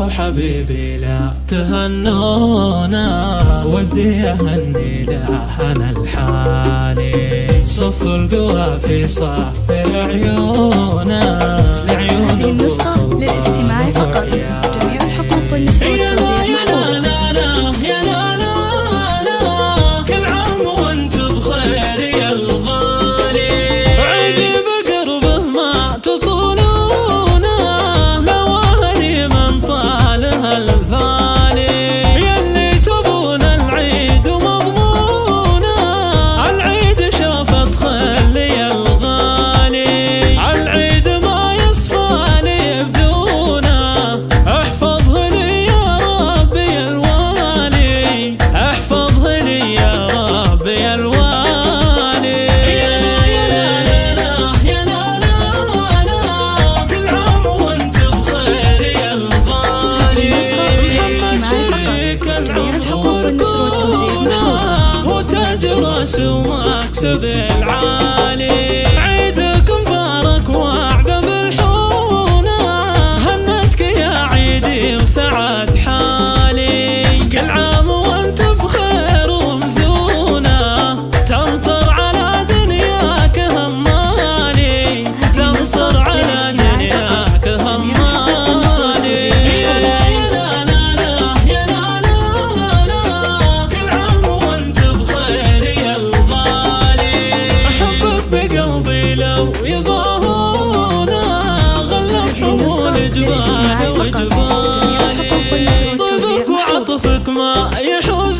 حبيبي لا تهنونا، ودي أهني لحن الحالي، صف القوى في صف العيون، هذه النسخة للاستماع فقط. جميع الحقوق والنشر والتوزيع محفوظة. كل عام وانت بخير يا الغالي، عيدي بقربه ما تطولونا، لو أهلي من طالها الفالي، يلي تبون العيد ومضمونا، العيد شافت خير يا الغالي، العيد ما يصفى لي بدونه، احفظه لي يا ربي الوالي، احفظه لي يا ربي الوالي. يا لا كل عام وانت بخير يا الغالي، محمد شريك العمر والكونة، وتاج راس ومكسب العالي، عيدك مبارك واعبب الحونة، هنتك يا عيدي وسعد حالي، كل عام وانت بخير ومزونة، تمطر على دنياك همالي، تمطر على دنياك همالي. يا لا كل عام وانت بخير يا الغالي، احبك بقلبي لو يضاهونا، غلب حمول جبال وجبالي، طيبك وعطفك ما يحوز